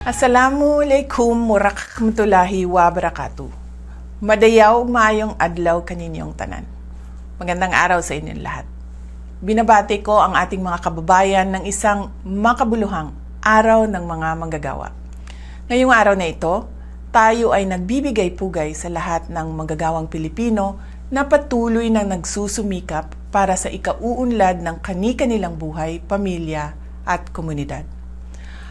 Assalamualaikum warahmatullahi wabarakatuh. Madayaw maayong adlaw kaninyong tanan. Magandang araw sa inyong lahat. Binabati ko ang ating mga kababayan ng isang makabuluhang araw ng mga manggagawa. Ngayong araw na ito, tayo ay nagbibigay-pugay sa lahat ng manggagawang Pilipino na patuloy na nagsusumikap para sa ikauunlad ng kani-kanilang buhay, pamilya at komunidad.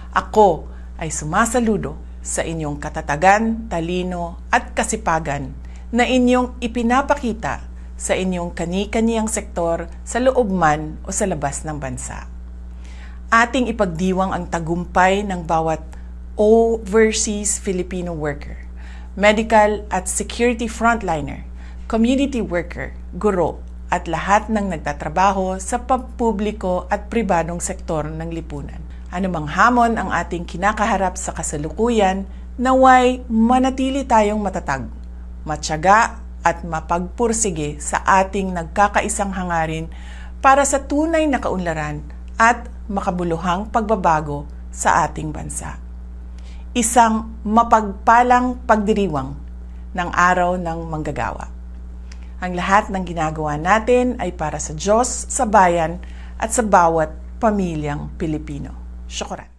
Ako ay sumasaludo sa inyong katatagan, talino at kasipagan na inyong ipinapakita sa inyong kani-kaniyang sektor sa loob man o sa labas ng bansa. Ating ipagdiwang ang tagumpay ng bawat overseas Filipino worker, medical at security frontliner, community worker, guro at lahat ng nagtatrabaho sa pampubliko at pribadong sektor ng lipunan. Anumang hamon ang ating kinakaharap sa kasalukuyan, naway manatili tayong matatag, matyaga at mapagpursige sa ating nagkakaisang hangarin para sa tunay na kaunlaran at makabuluhang pagbabago sa ating bansa. Isang mapagpalang pagdiriwang ng araw ng manggagawa. Ang lahat ng ginagawa natin ay para sa Diyos, sa bayan at sa bawat pamilyang Pilipino. Syukuran.